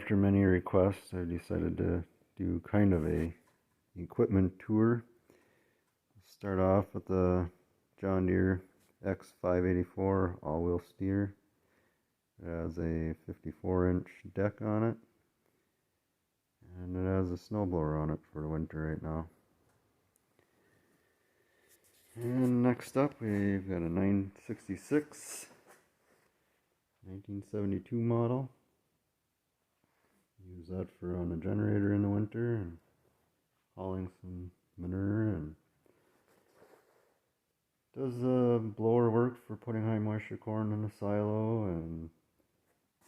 after many requests, I decided to do kind of a equipment tour. Start off with the John Deere X584 all-wheel steer. It has a 54-inch deck on it, and it has a snowblower on it for the winter right now. And next up, we've got a 966 1972 model. Use that for on a generator in the winter and hauling some manure, and does blower work for putting high moisture corn in the silo and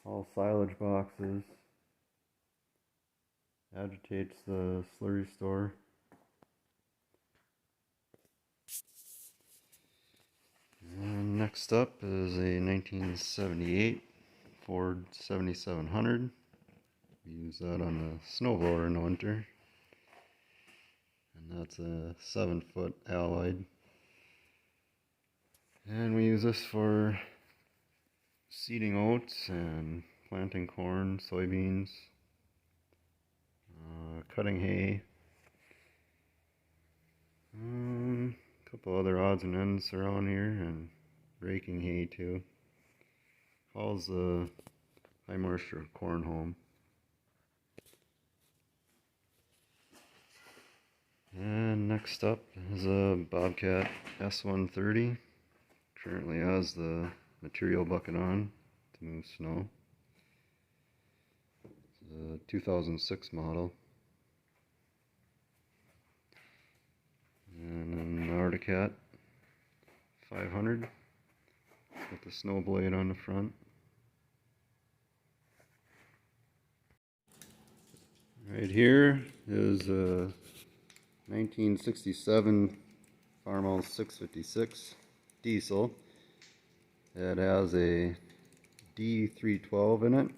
haul silage boxes. Agitates the slurry store. And next up is a 1978 Ford 7700. We use that on a snowblower in the winter. And that's a 7-foot alloyed. And we use this for seeding oats and planting corn, soybeans, cutting hay. A couple other odds and ends around here, and raking hay too. Hauls the high moisture corn home. And next up is a Bobcat S130. Currently has the material bucket on to move snow. It's a 2006 model. And an Articat 500 with the snow blade on the front. Right here is a 1967 Pharma 656 diesel. It has a D312 in it.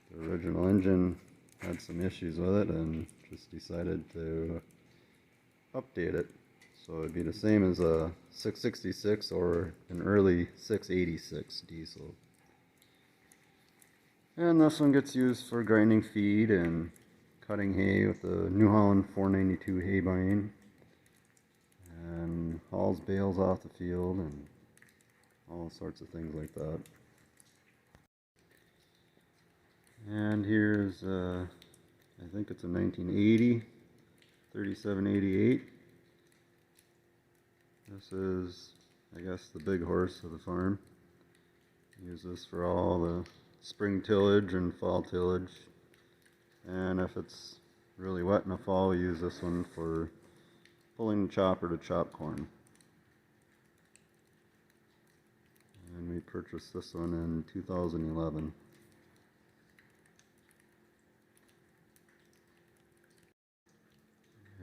The original engine had some issues with it and just decided to update it. So it'd be the same as a 666 or an early 686 diesel. And this one gets used for grinding feed and cutting hay with the New Holland 492 hay bine, and hauls bales off the field and all sorts of things like that. And here's I think it's a 1980 3788. This is, I guess, the big horse of the farm. Use this for all the spring tillage and fall tillage. And if it's really wet in the fall, we use this one for pulling the chopper to chop corn. And we purchased this one in 2011.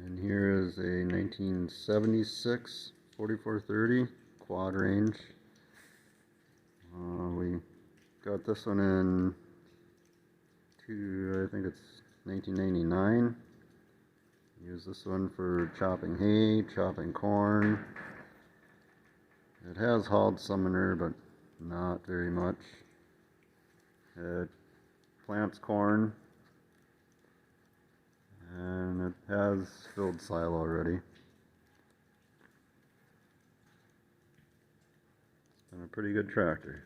And here is a 1976 4430 quad range. We got this one in I think it's 1999. Use this one for chopping hay, chopping corn. It has hauled some manure, but not very much. It plants corn, and it has filled silo already. It's been a pretty good tractor.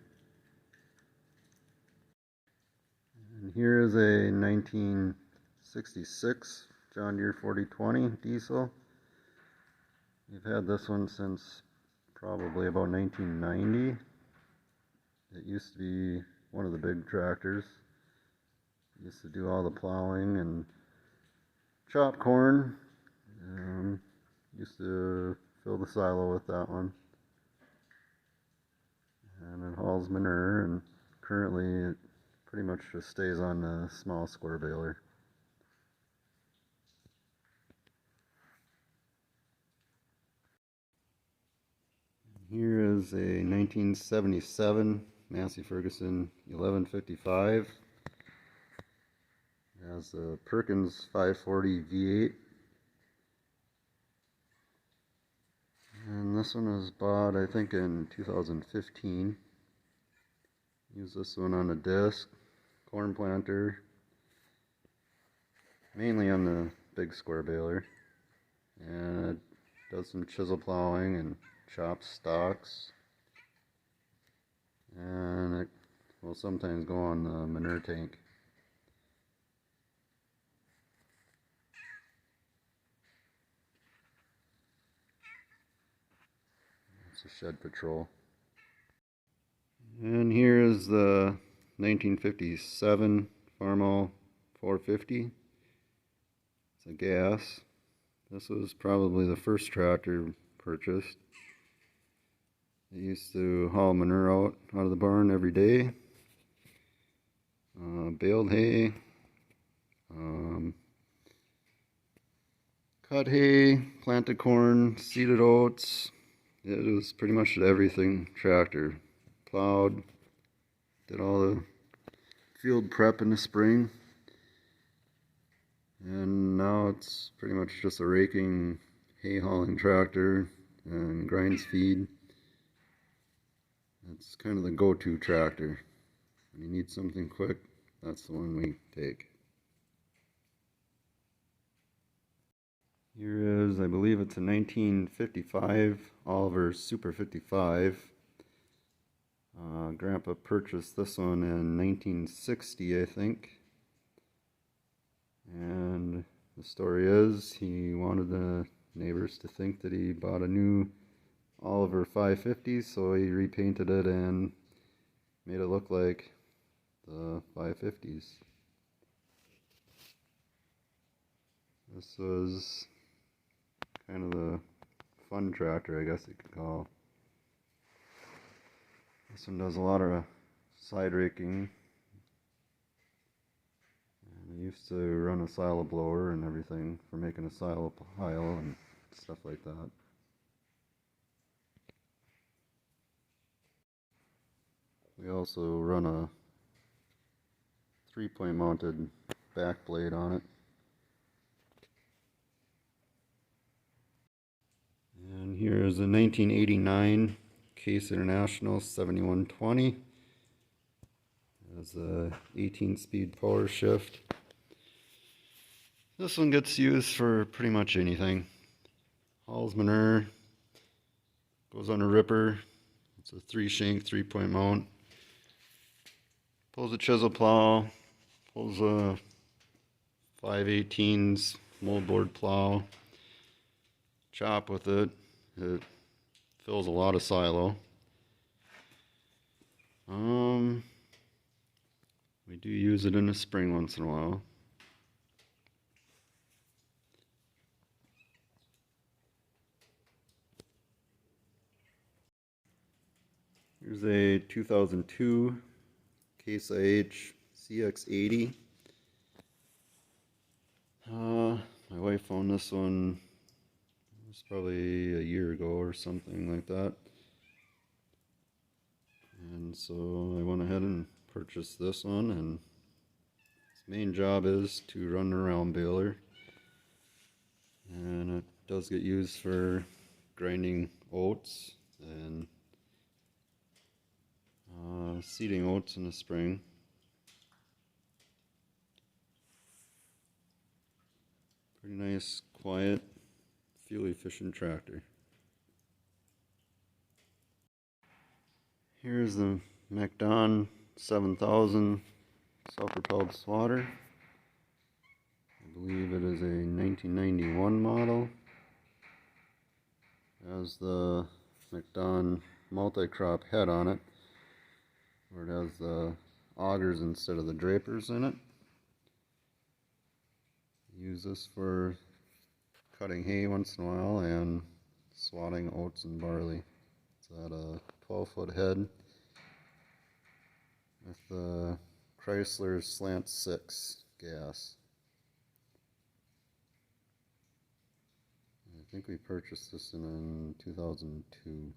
And here is a 1966 John Deere 4020 diesel. We've had this one since probably about 1990. It used to be one of the big tractors. It used to do all the plowing and chop corn. Used to fill the silo with that one. And it hauls manure, and currently it pretty much just stays on a small square baler. Here is a 1977 Massey Ferguson 1155. It has a Perkins 540 V8. And this one was bought, I think, in 2015. Use this one on a disc, corn planter, mainly on the big square baler, and it does some chisel plowing and chops stalks, and it will sometimes go on the manure tank. It's a shed patrol. And here is the 1957 Pharma 450. It's a gas. This was probably the first tractor purchased. It used to haul manure out of the barn every day. Baled hay, cut hay, planted corn, seeded oats. It was pretty much an everything tractor. Plowed, did all the field prep in the spring, and now it's pretty much just a raking, hay hauling tractor and grinds feed. It's kind of the go-to tractor. When you need something quick, that's the one we take. Here is, I believe it's a 1955 Oliver Super 55. Grandpa purchased this one in 1960, I think. And the story is, he wanted the neighbors to think that he bought a new Oliver 550, so he repainted it and made it look like the 550s. This was kind of the fun tractor, I guess you could call. This one does a lot of side raking. And I used to run a silo blower and everything for making a silo pile and stuff like that. We also run a 3-point mounted back blade on it. And here is a 1989 Case International 7120. It has a 18-speed power shift. This one gets used for pretty much anything. Hauls manure, goes on a ripper. It's a 3-shank, 3-point mount. Pulls a chisel plow, pulls a 5/18s moldboard plow. Chop with it. It fills a lot of silo. We do use it in the spring once in a while. Here's a 2002 Case IH CX80. My wife found this one, it was probably a year ago or something like that. And so I went ahead and purchased this one, and its main job is to run the round baler. And it does get used for grinding oats and seeding oats in the spring. Pretty nice, quiet, fuel efficient tractor. Here's the Macdon 7000 self-propelled swatter. I believe it is a 1991 model. It has the Macdon multi-crop head on it, where it has the augers instead of the drapers in it. Use this for cutting hay once in a while and swatting oats and barley. It's at a 12-foot head with the Chrysler Slant 6 gas. I think we purchased this in 2002.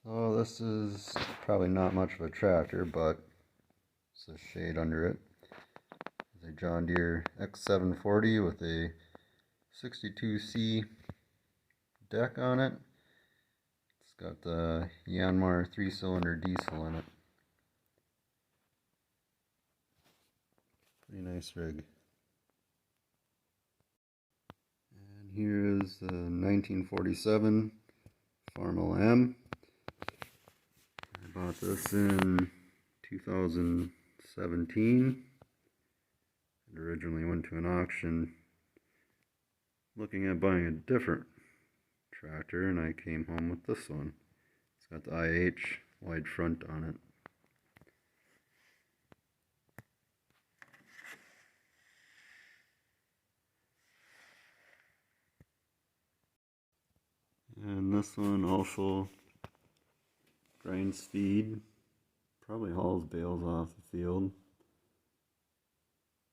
So this is probably not much of a tractor, but it's a shade under it. It's a John Deere X740 with a 62C deck on it. It's got the Yanmar 3-cylinder diesel in it. Pretty nice rig. And here is the 1947 Pharma M. I bought this in 2017. It originally went to an auction looking at buying a different tractor, and I came home with this one. It's got the IH wide front on it. And this one also grinds feed, probably hauls bales off the field.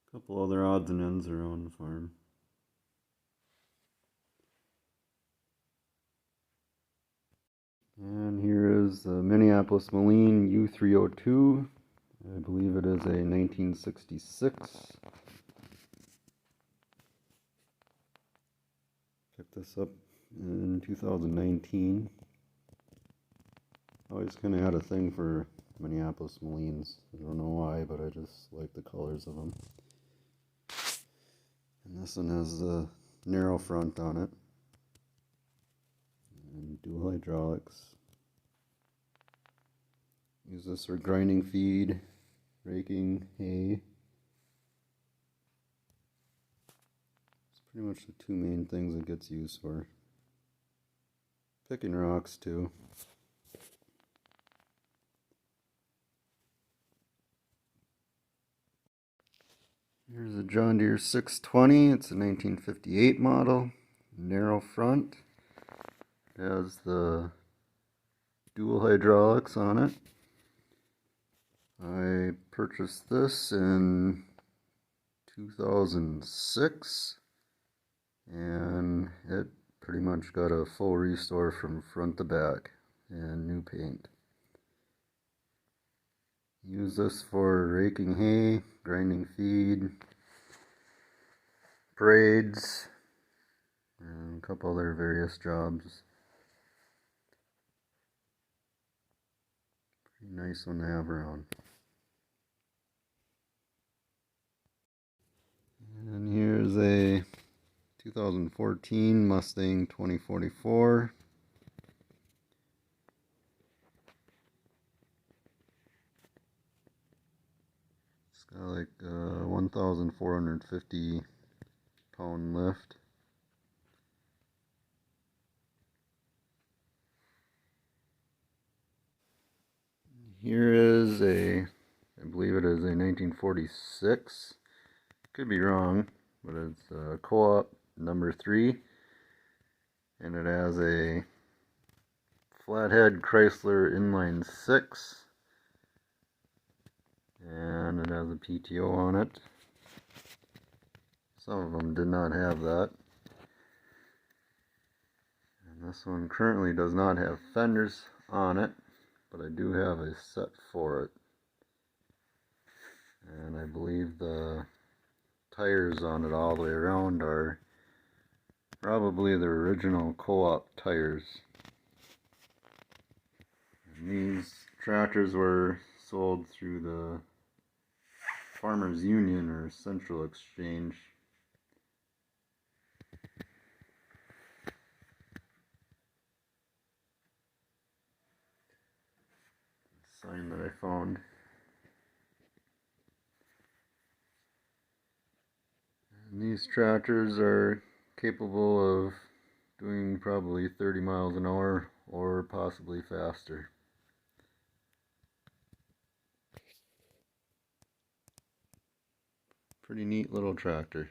A couple other odds and ends around the farm. And here is the Minneapolis U302. I believe it is a 1966. Picked this up in 2019. I always kind of had a thing for Minneapolis Molines. I don't know why, but I just like the colors of them. And this one has the narrow front on it. And dual hydraulics. Use this for grinding feed, raking hay. It's pretty much the two main things it gets used for. Picking rocks too. Here's a John Deere 620. It's a 1958 model. Narrow front. It has the dual hydraulics on it. I purchased this in 2006, and it pretty much got a full restore from front to back and new paint. Use this for raking hay, grinding feed, braids, and a couple other various jobs. Pretty nice one to have around. And here's a 2014 Mustang 2044. It's got like a 1,450 pound lift. Here is I believe it is a 1946. Could be wrong, but it's Co-op number 3, and it has a flathead Chrysler inline 6, and it has a PTO on it. Some of them did not have that. And this one currently does not have fenders on it, but I do have a set for it. And I believe the tires on it all the way around are probably the original Co-op tires. And these tractors were sold through the Farmers Union or Central Exchange. Sign that I found. And these tractors are capable of doing probably 30 miles an hour or possibly faster. Pretty neat little tractor.